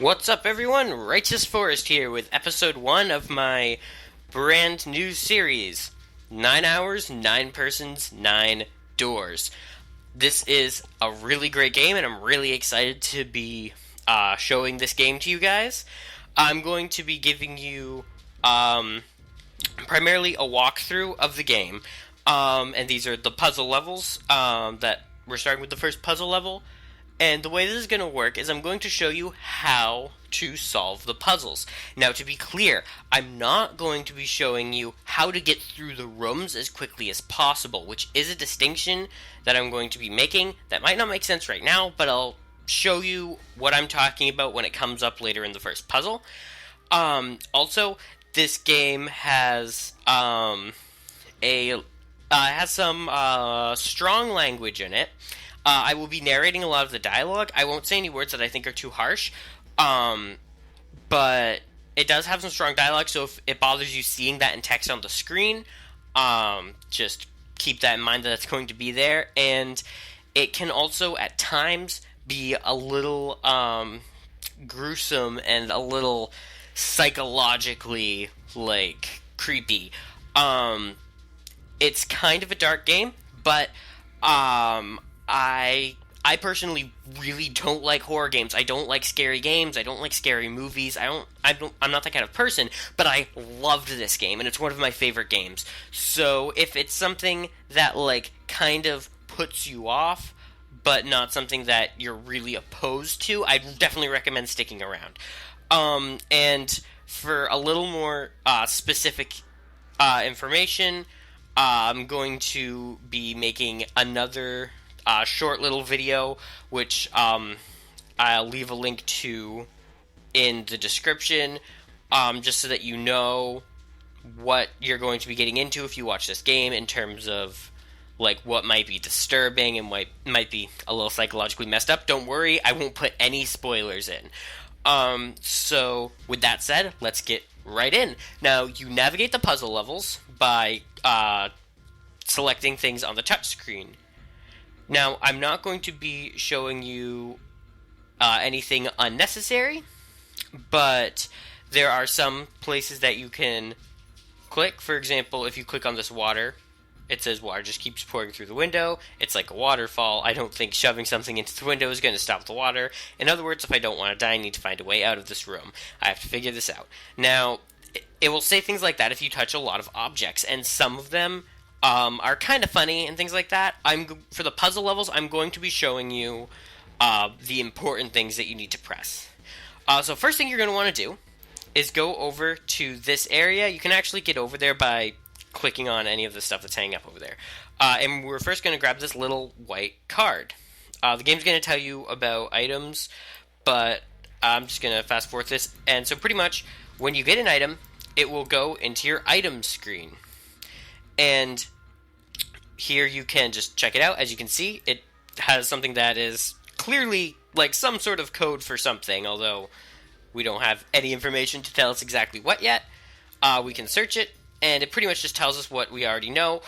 What's up, everyone? Righteous Forest here with episode 1 of my brand new series 9 Hours, 9 Persons, 9 Doors. This is a really great game, and I'm really excited to be showing this game to you guys. I'm going to be giving you primarily a walkthrough of the game, and these are the puzzle levels that we're starting with the first puzzle level. And the way this is going to work is I'm going to show you how to solve the puzzles. Now, to be clear, I'm not going to be showing you how to get through the rooms as quickly as possible, which is a distinction that I'm going to be making that might not make sense right now, but I'll show you what I'm talking about when it comes up later in the first puzzle. Also, this game has some strong language in it. I will be narrating a lot of the dialogue. I won't say any words that I think are too harsh, but it does have some strong dialogue, so if it bothers you seeing that in text on the screen, just keep that in mind that it's going to be there. And it can also, at times, be a little gruesome and a little psychologically, creepy. It's kind of a dark game, but I personally really don't like horror games. I don't like scary games. I don't like scary movies. I'm not that kind of person, but I loved this game, and it's one of my favorite games. So if it's something that, kind of puts you off, but not something that you're really opposed to, I'd definitely recommend sticking around. And for a little more specific information, I'm going to be making another short little video, which I'll leave a link to in the description, just so that you know what you're going to be getting into if you watch this game, in terms of what might be disturbing and what might be a little psychologically messed up. Don't worry, I won't put any spoilers in. So with that said, let's get right in. Now, you navigate the puzzle levels by selecting things on the touchscreen. Now, I'm not going to be showing you anything unnecessary, but there are some places that you can click. For example, if you click on this water, it says water just keeps pouring through the window. It's like a waterfall. I don't think shoving something into the window is going to stop the water. In other words, if I don't want to die, I need to find a way out of this room. I have to figure this out. Now, it will say things like that if you touch a lot of objects, and some of them are kind of funny and things like that. For the puzzle levels, I'm going to be showing you the important things that you need to press. So first thing you're going to want to do is go over to this area. You can actually get over there by clicking on any of the stuff that's hanging up over there. And we're first going to grab this little white card. The game's going to tell you about items, but I'm just going to fast forward this. And so pretty much, when you get an item, it will go into your items screen. And here you can just check it out. As you can see, it has something that is clearly some sort of code for something, although we don't have any information to tell us exactly what yet. We can search it, and it pretty much just tells us what we already know.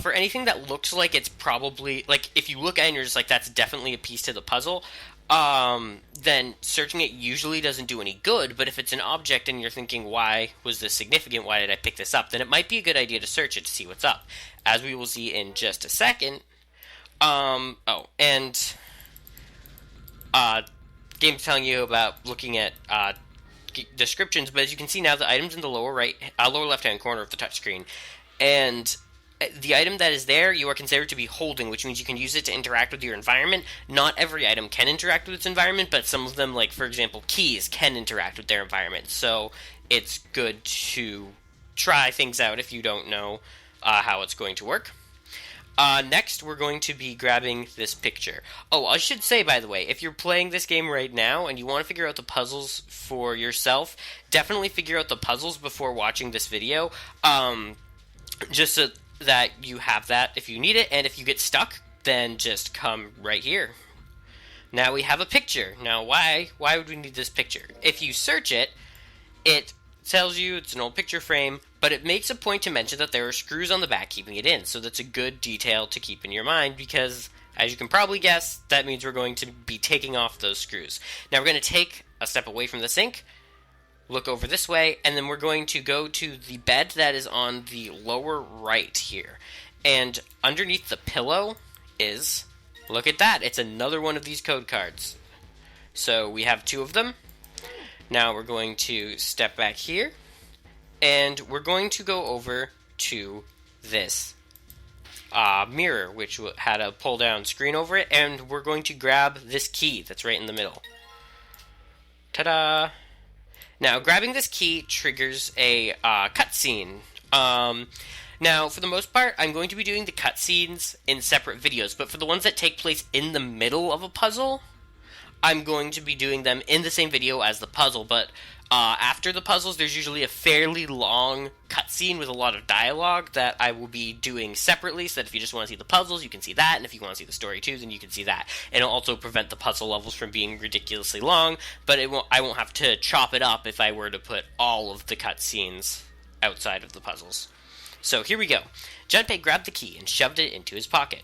For anything that looks like it's probably, if you look at it and you're just like, that's definitely a piece to the puzzle, then searching it usually doesn't do any good. But if it's an object and you're thinking, why was this significant, why did I pick this up, then it might be a good idea to search it to see what's up, as we will see in just a second. Game's telling you about looking at descriptions, but as you can see now, the item's in the lower left-hand corner of the touchscreen, and the item that is there, you are considered to be holding, which means you can use it to interact with your environment. Not every item can interact with its environment, but some of them, for example, keys, can interact with their environment. So it's good to try things out if you don't know how it's going to work. Next, we're going to be grabbing this picture. Oh, I should say, by the way, if you're playing this game right now and you want to figure out the puzzles for yourself, definitely figure out the puzzles before watching this video, just so that you have that if you need it, and if you get stuck, then just come right here. Now we have a picture. Now why would we need this picture? If you search it, it tells you it's an old picture frame, but it makes a point to mention that there are screws on the back keeping it in, so that's a good detail to keep in your mind, because As you can probably guess, that means we're going to be taking off those screws. Now we're going to take a step away from the sink, look over this way, and then we're going to go to the bed that is on the lower right here. And underneath the pillow is, look at that, it's another one of these code cards. So we have 2 of them. Now we're going to step back here, and we're going to go over to this mirror, which had a pull-down screen over it, and we're going to grab this key that's right in the middle. Ta-da! Now, grabbing this key triggers a cutscene. Now, for the most part, I'm going to be doing the cutscenes in separate videos, but for the ones that take place in the middle of a puzzle, I'm going to be doing them in the same video as the puzzle, but after the puzzles, there's usually a fairly long cutscene with a lot of dialogue that I will be doing separately, so that if you just want to see the puzzles, you can see that, and if you want to see the story too, then you can see that. And it'll also prevent the puzzle levels from being ridiculously long, but I won't have to chop it up if I were to put all of the cutscenes outside of the puzzles. So here we go. Junpei grabbed the key and shoved it into his pocket.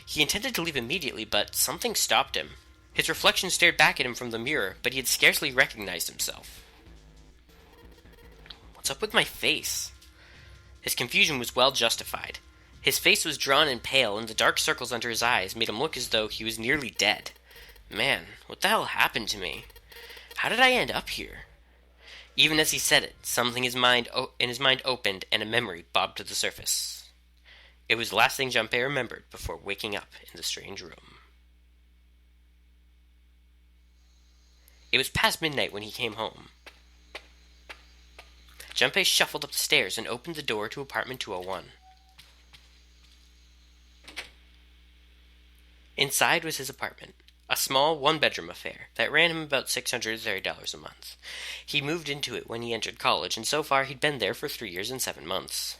He intended to leave immediately, but something stopped him. His reflection stared back at him from the mirror, but he had scarcely recognized himself. What's up with my face? His confusion was well justified. His face was drawn and pale, and the dark circles under his eyes made him look as though he was nearly dead. Man, what the hell happened to me? How did I end up here? Even as he said it, something in his mind opened, and a memory bobbed to the surface. It was the last thing Junpei remembered before waking up in the strange room. It was past midnight when he came home. Junpei shuffled up the stairs and opened the door to apartment 201. Inside was his apartment, a small one-bedroom affair that ran him about $630 a month. He moved into it when he entered college, and so far he'd been there for 3 years and 7 months.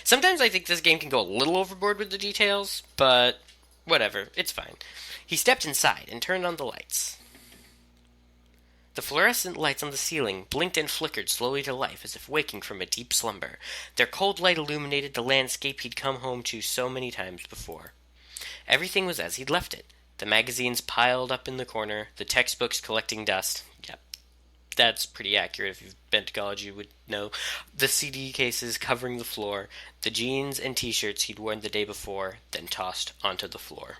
Sometimes I think this game can go a little overboard with the details, but whatever, it's fine. He stepped inside and turned on the lights. The fluorescent lights on the ceiling blinked and flickered slowly to life as if waking from a deep slumber. Their cold light illuminated the landscape he'd come home to so many times before. Everything was as he'd left it. The magazines piled up in the corner, the textbooks collecting dust. Yep, that's pretty accurate. If you've been to college, you would know. The CD cases covering the floor, the jeans and t-shirts he'd worn the day before, then tossed onto the floor.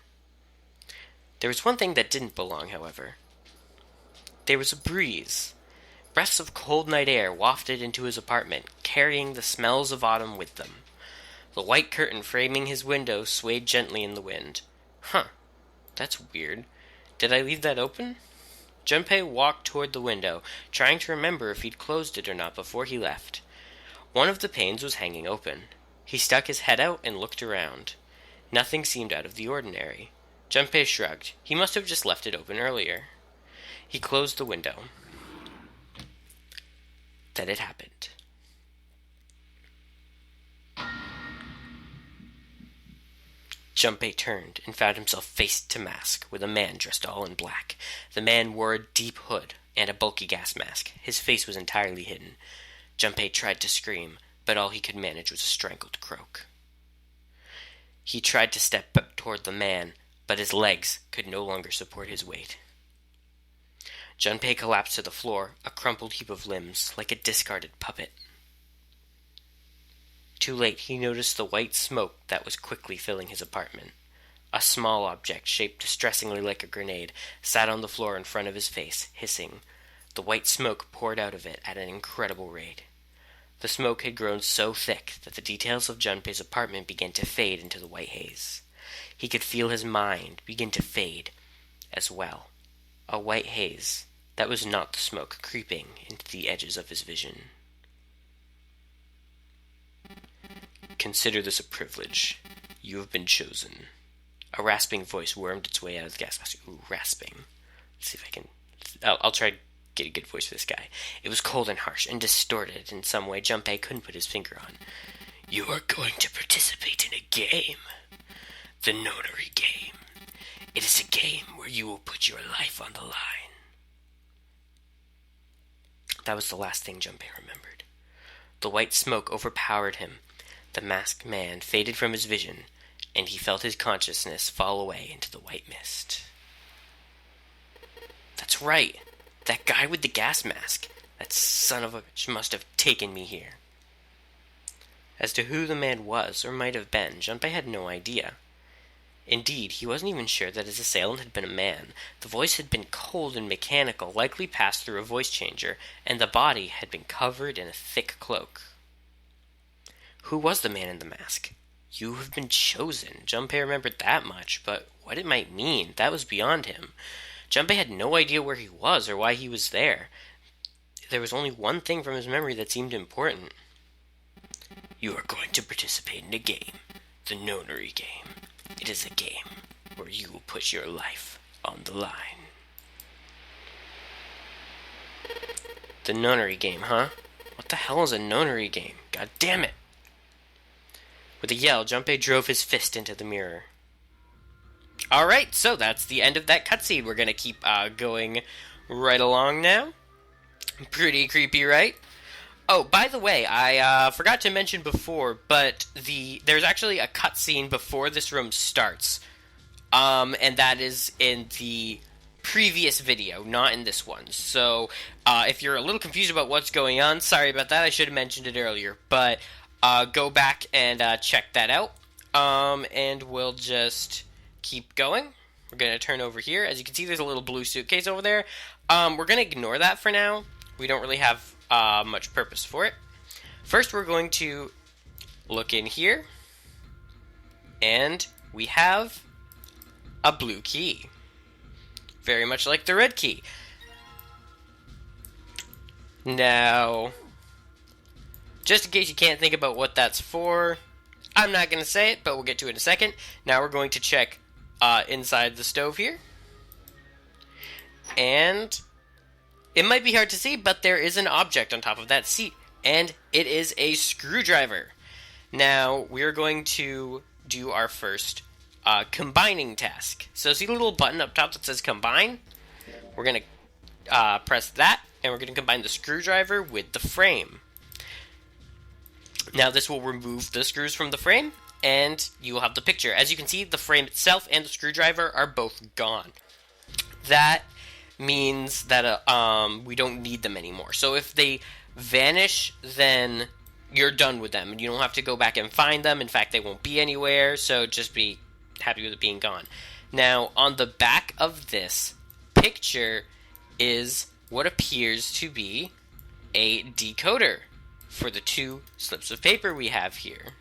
There was one thing that didn't belong, however. There was a breeze. Breaths of cold night air wafted into his apartment, carrying the smells of autumn with them. The white curtain framing his window swayed gently in the wind. Huh, that's weird. Did I leave that open? Junpei walked toward the window, trying to remember if he'd closed it or not before he left. One of the panes was hanging open. He stuck his head out and looked around. Nothing seemed out of the ordinary. Junpei shrugged. He must have just left it open earlier. He closed the window. Then it happened. Junpei turned and found himself face to mask with a man dressed all in black. The man wore a deep hood and a bulky gas mask. His face was entirely hidden. Junpei tried to scream, but all he could manage was a strangled croak. He tried to step up toward the man, but his legs could no longer support his weight. Junpei collapsed to the floor, a crumpled heap of limbs, like a discarded puppet. Too late, he noticed the white smoke that was quickly filling his apartment. A small object, shaped distressingly like a grenade, sat on the floor in front of his face, hissing. The white smoke poured out of it at an incredible rate. The smoke had grown so thick that the details of Junpei's apartment began to fade into the white haze. He could feel his mind begin to fade as well. A white haze that was not the smoke creeping into the edges of his vision. Consider this a privilege. You have been chosen. A rasping voice wormed its way out of the gas mask. Ooh, rasping. Let's see if I can... I'll try to get a good voice for this guy. It was cold and harsh and distorted in some way Junpei couldn't put his finger on. You are going to participate in a game. The notary game. It is a game where you will put your life on the line. That was the last thing Junpei remembered. The white smoke overpowered him. The masked man faded from his vision, and he felt his consciousness fall away into the white mist. That's right. That guy with the gas mask. That son of a bitch must have taken me here. As to who the man was, or might have been, Junpei had no idea. Indeed, he wasn't even sure that his assailant had been a man. The voice had been cold and mechanical, likely passed through a voice changer, and the body had been covered in a thick cloak. Who was the man in the mask? You have been chosen. Junpei remembered that much, but what it might mean, that was beyond him. Junpei had no idea where he was or why he was there. There was only one thing from his memory that seemed important. You are going to participate in a game, the Nonary game. It is a game where you will put your life on the line. The Nonary game, huh? What the hell is a Nonary game? God damn it! With a yell, Junpei drove his fist into the mirror. Alright, so that's the end of that cutscene. We're gonna keep going right along now. Pretty creepy, right? Oh, by the way, I forgot to mention before, but there's actually a cutscene before this room starts. And that is in the previous video, not in this one. So, if you're a little confused about what's going on, sorry about that, I should have mentioned it earlier. But, go back and check that out. And we'll just keep going. We're going to turn over here. As you can see, there's a little blue suitcase over there. We're going to ignore that for now. We don't really have much purpose for it. First, we're going to look in here, and we have a blue key. Very much like the red key. Now, just in case you can't think about what that's for, I'm not going to say it, but we'll get to it in a second. Now we're going to check inside the stove here. And it might be hard to see, but there is an object on top of that seat, and it is a screwdriver. Now, we're going to do our first combining task. So see the little button up top that says combine? We're going to press that, and we're going to combine the screwdriver with the frame. Now, this will remove the screws from the frame, and you will have the picture. As you can see, the frame itself and the screwdriver are both gone. That means that we don't need them anymore. So if they vanish, then you're done with them, and you don't have to go back and find them. In fact, they won't be anywhere, so just be happy with it being gone. Now, on the back of this picture is what appears to be a decoder for the two slips of paper we have here.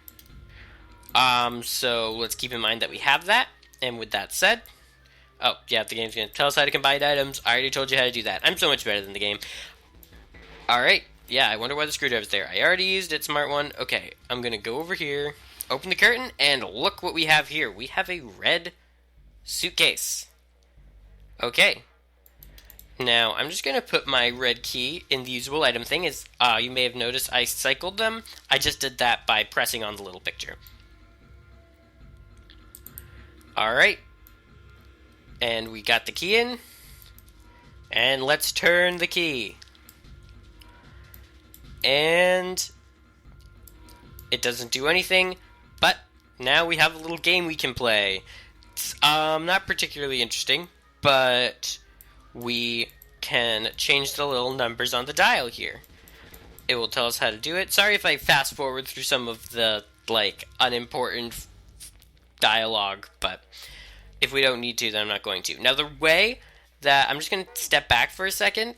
So let's keep in mind that we have that, and with that said, oh, yeah, the game's going to tell us how to combine items. I already told you how to do that. I'm so much better than the game. Alright, yeah, I wonder why the screwdriver's there. I already used it, smart one. Okay, I'm going to go over here, open the curtain, and look what we have here. We have a red suitcase. Okay. Now, I'm just going to put my red key in the usable item thing. As you may have noticed, I cycled them. I just did that by pressing on the little picture. Alright. And we got the key in. And let's turn the key. And it doesn't do anything, but now we have a little game we can play. It's not particularly interesting, but we can change the little numbers on the dial here. It will tell us how to do it. Sorry if I fast forward through some of the, unimportant dialogue, but if we don't need to, then I'm not going to. Now, the way that... I'm just going to step back for a second,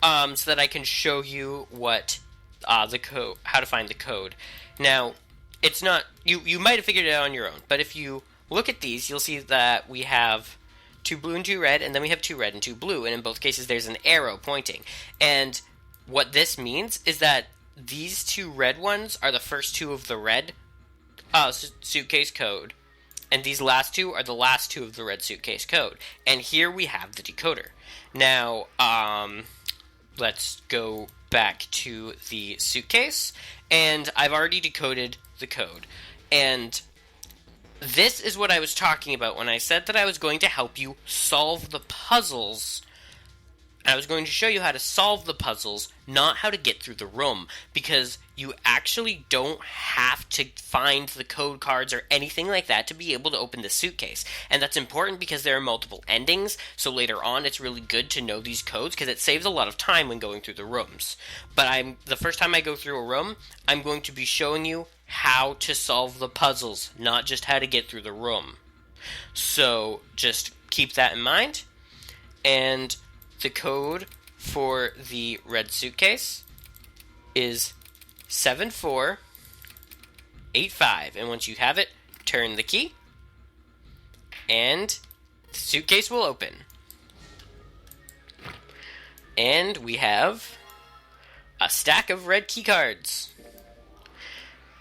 so that I can show you what the code... how to find the code. Now, it's not... You might have figured it out on your own, but if you look at these, you'll see that we have 2 blue and 2 red, and then we have 2 red and 2 blue, and in both cases there's an arrow pointing. And what this means is that these 2 red ones are the first 2 of the red suitcase code, and these last 2 are the last 2 of the red suitcase code. And here we have the decoder. Now, let's go back to the suitcase, and I've already decoded the code. And this is what I was talking about when I said that I was going to help you solve the puzzles I was going to show you how to solve the puzzles, not how to get through the room, because you actually don't have to find the code cards or anything like that to be able to open the suitcase. And that's important because there are multiple endings, so later on it's really good to know these codes because it saves a lot of time when going through the rooms. But the first time I go through a room, I'm going to be showing you how to solve the puzzles, not just how to get through the room. So just keep that in mind. And the code for the red suitcase is 7485. And once you have it, turn the key, and the suitcase will open. And we have a stack of red key cards.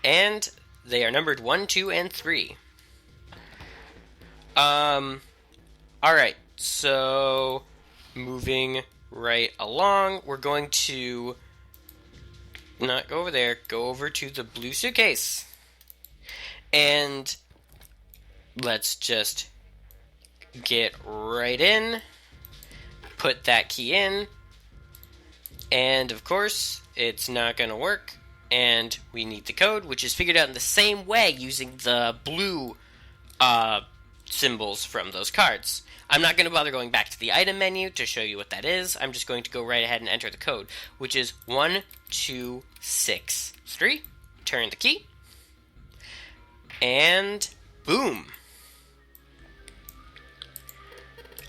And they are numbered 1, 2, and 3. Alright, so moving right along, we're going to not go over there, go over to the blue suitcase. And let's just get right in, put that key in, and of course, it's not going to work, and we need the code, which is figured out in the same way using the blue symbols from those cards. I'm not going to bother going back to the item menu to show you what that is. I'm just going to go right ahead and enter the code, which is 1263. Turn the key. And boom.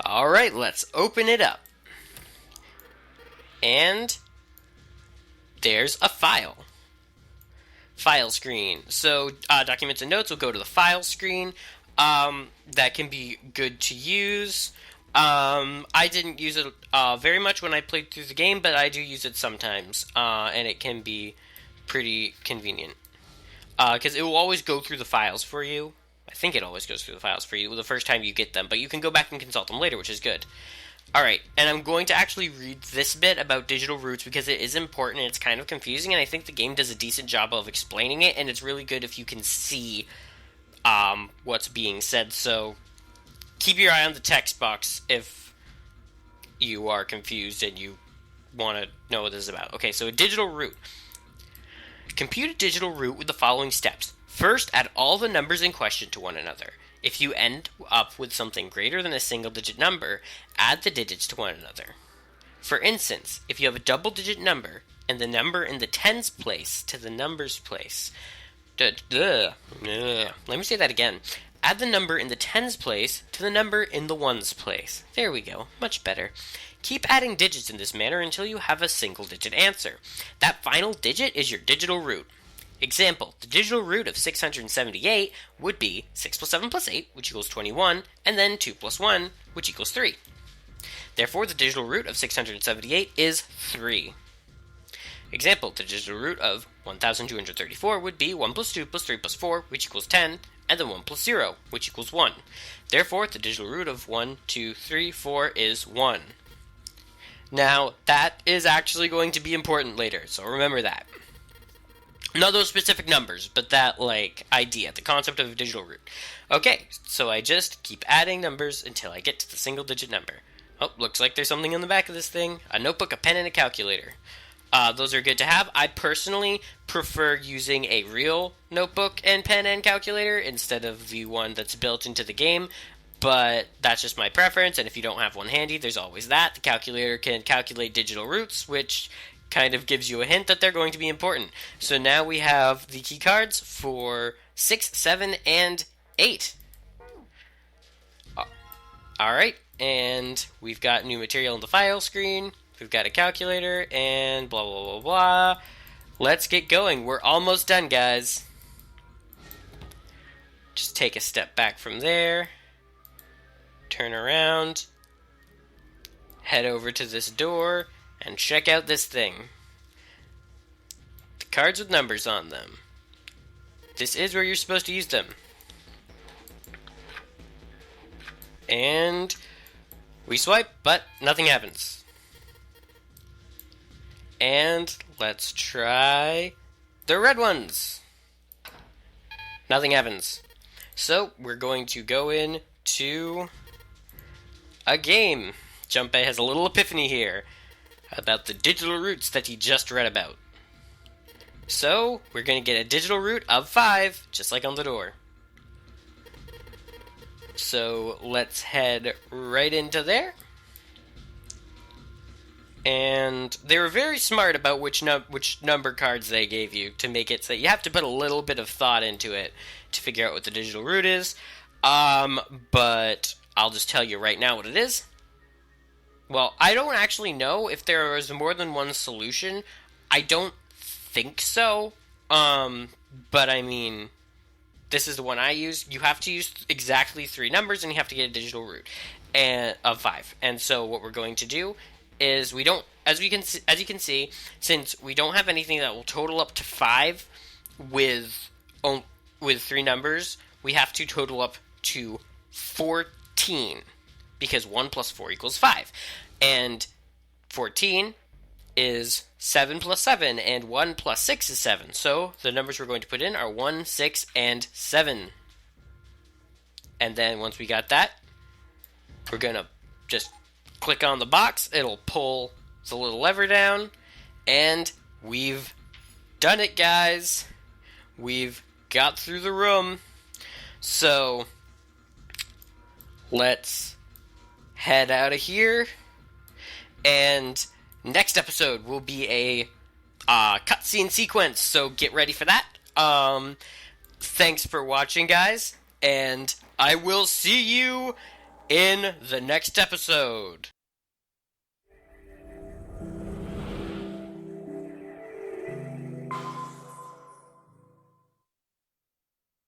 Alright, let's open it up. And there's a file. File screen. So documents and notes will go to the file screen. That can be good to use. I didn't use it very much when I played through the game, but I do use it sometimes, and it can be pretty convenient. Because it will always go through the files for you. I think it always goes through the files for you the first time you get them, but you can go back and consult them later, which is good. Alright, and I'm going to actually read this bit about digital roots because it is important and it's kind of confusing, and I think the game does a decent job of explaining it, and it's really good if you can see what's being said, so keep your eye on the text box if you are confused and you want to know what this is about. Okay, so a digital root. Compute a digital root with the following steps. First, add all the numbers in question to one another. If you end up with something greater than a single-digit number, add the digits to one another. For instance, if you have a double-digit number and the number in the tens place to the numbers place, let me say that again. Add the number in the tens place to the number in the ones place. There we go. Much better. Keep adding digits in this manner until you have a single-digit answer. That final digit is your digital root. Example, the digital root of 678 would be 6 plus 7 plus 8, which equals 21, and then 2 plus 1, which equals 3. Therefore, the digital root of 678 is 3. Example, the digital root of 1234 would be 1 plus 2 plus 3 plus 4, which equals 10, and then 1 plus 0, which equals 1. Therefore, the digital root of 1, 2, 3, 4 is 1. Now, that is actually going to be important later, so remember that. Not those specific numbers, but that, idea, the concept of a digital root. Okay, so I just keep adding numbers until I get to the single-digit number. Oh, looks like there's something on the back of this thing. A notebook, a pen, and a calculator. Those are good to have. I personally prefer using a real notebook and pen and calculator instead of the one that's built into the game, but that's just my preference, and if you don't have one handy, there's always that. The calculator can calculate digital roots, which kind of gives you a hint that they're going to be important. So now we have the key cards for 6, 7, and 8. Alright, and we've got new material in the file screen. We've got a calculator, and blah, blah, blah, blah. Let's get going. We're almost done, guys. Just take a step back from there. Turn around. Head over to this door, and check out this thing. The cards with numbers on them. This is where you're supposed to use them. And we swipe, but nothing happens. And let's try the red ones. Nothing happens. So we're going to go in to a game Junpei has a little epiphany here about the digital roots that he just read about. So, we're going to get a digital root of 5, just like on the door. So, let's head right into there. And they were very smart about which number cards they gave you to make it so that you have to put a little bit of thought into it to figure out what the digital root is. But I'll just tell you right now what it is. Well, I don't actually know if there is more than one solution. I don't think so. But I mean, this is the one I used. You have to use exactly 3 numbers, and you have to get a digital root of 5. And so what we're going to do is we don't, as you can see, since we don't have anything that will total up to 5 with 3 numbers, we have to total up to 14, because 1 plus 4 equals 5. And 14 is 7 plus 7, and 1 plus 6 is 7. So the numbers we're going to put in are 1, 6, and 7. And then once we got that, we're going to just click on the box. It'll pull the little lever down, and we've done it, guys. We've got through the room. So let's head out of here, and next episode will be a cutscene sequence, so get ready for that. Thanks for watching, guys, and I will see you in the next episode.